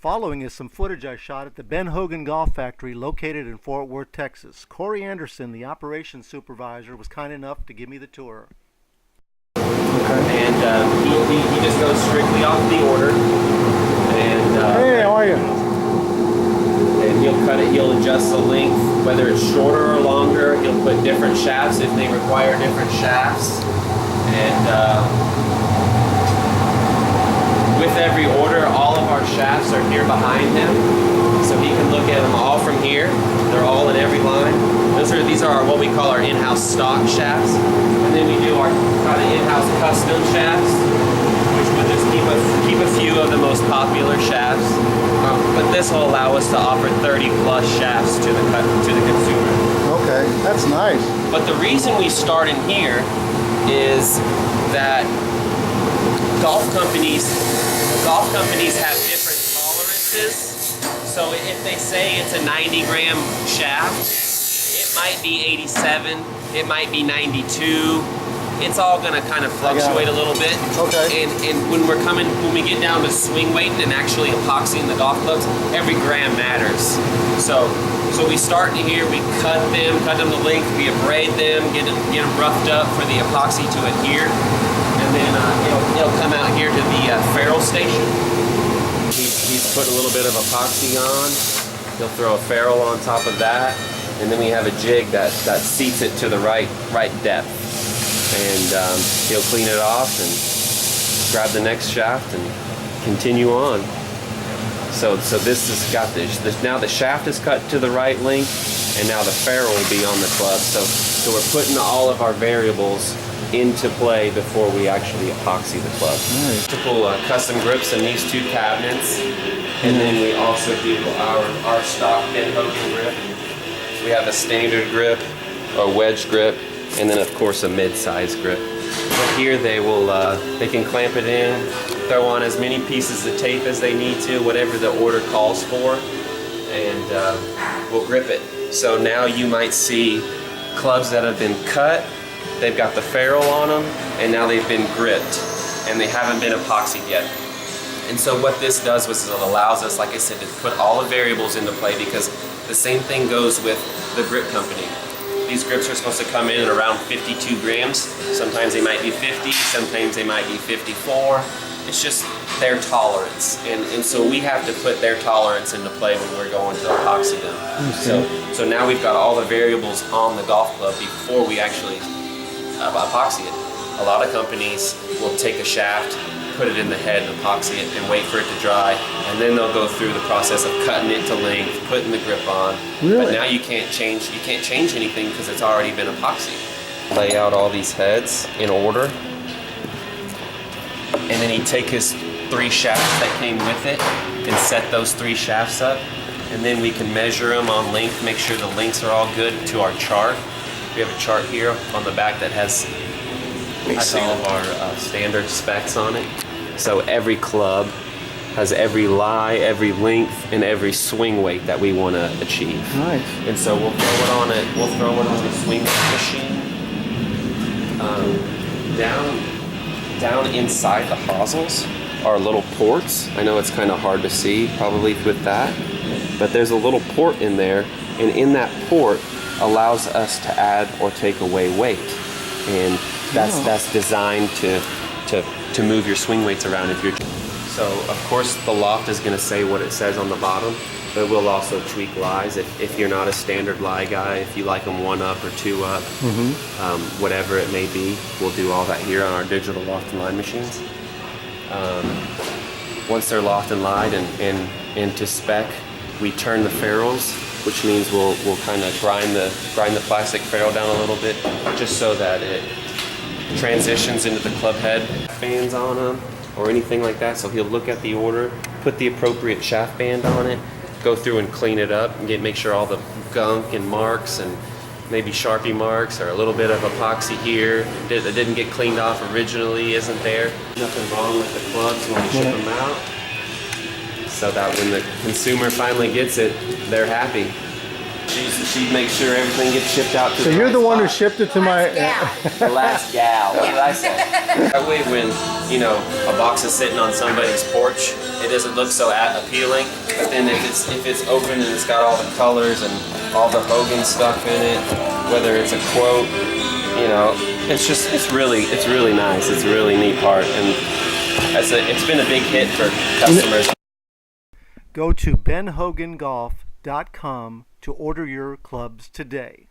following is some footage I shot at the Ben Hogan Golf Factory located in Fort Worth, Texas. Corey Anderson, the operations supervisor, was kind enough to give me the tour. Okay. And he just goes strictly off the order. And hey, how are you? And he'll cut it, he'll adjust the length, whether it's shorter or longer. He'll put different shafts if they require different shafts. And with every order, all of our shafts are here behind him, so he can look at them all from here. They're all in every line. These are what we call our in-house stock shafts, and then we do our kind of in-house custom shafts, which will just keep a few of the most popular shafts. But this will allow us to offer 30+ shafts to the consumer. Okay, that's nice. But the reason we start in here is that golf companies have different tolerances. So if they say it's a 90-gram shaft, it might be 87, it might be 92. It's all going to kind of fluctuate a little bit. Okay. And when we get down to swing weighting and actually epoxying the golf clubs, every gram matters. So we start in here, we cut them to length, we abrade them, get them roughed up for the epoxy to adhere. And then it'll come out here to the ferrule station. He's put a little bit of epoxy on. He'll throw a ferrule on top of that, and then we have a jig that seats it to the right depth. And he'll clean it off and grab the next shaft and continue on. So this has got this. Now the shaft is cut to the right length, and now the ferrule will be on the club. So we're putting all of our variables into play before we actually epoxy the club. Nice. Typical custom grips in these two cabinets, and then we also do our stock Ben Hogan grip. We have a standard grip, a wedge grip, and then of course a mid-size grip. But here they can clamp it in, throw on as many pieces of tape as they need to, whatever the order calls for, and we'll grip it. So now you might see clubs that have been cut. They've got the ferrule on them, and now they've been gripped, and they haven't been epoxied yet. And so what this does is it allows us, like I said, to put all the variables into play, because the same thing goes with the grip company. These grips are supposed to come in at around 52 grams. Sometimes they might be 50, sometimes they might be 54. It's just their tolerance. And so we have to put their tolerance into play when we're going to epoxy them. So now we've got all the variables on the golf club before we actually epoxy it. A lot of companies will take a shaft, put it in the head and epoxy it and wait for it to dry, and then they'll go through the process of cutting it to length, putting the grip on. Really? But now you can't change anything because it's already been epoxied. Lay out all these heads in order, and then he'd take his 3 shafts that came with it and set those 3 shafts up, and then we can measure them on length, make sure the lengths are all good to our chart. We have a chart here on the back that has all of our standard specs on it. So every club has every lie, every length, and every swing weight that we want to achieve. Nice. And so we'll throw it on the swing machine. Down inside the hosels are little ports. I know it's kind of hard to see probably with that, but there's a little port in there, and in that port allows us to add or take away weight, and that's designed to move your swing weights around. So of course the loft is going to say what it says on the bottom, but we'll also tweak lies if you're not a standard lie guy. If you like them 1 up or 2 up, whatever it may be, we'll do all that here on our digital loft and line machines. Once they're loft and lined and to spec, we turn the ferrules, which means we'll kind of grind the plastic ferrule down a little bit, just so that it transitions into the club head bands on them or anything like that. So he'll look at the order, put the appropriate shaft band on it, go through and clean it up and make sure all the gunk and marks and maybe Sharpie marks or a little bit of epoxy here that didn't get cleaned off originally isn't there. Nothing wrong with the clubs when we ship them out, so that when the consumer finally gets it, they're happy. She makes sure everything gets shipped out to So you're the one who shipped it to my... The last gal. What did I say? That way when you know, a box is sitting on somebody's porch, it doesn't look so appealing. But then if it's open and it's got all the colors and all the Hogan stuff in it, whether it's a quote, you know, it's really nice. It's a really neat part, and it's been a big hit for customers. Go to benhogangolf.com to order your clubs today.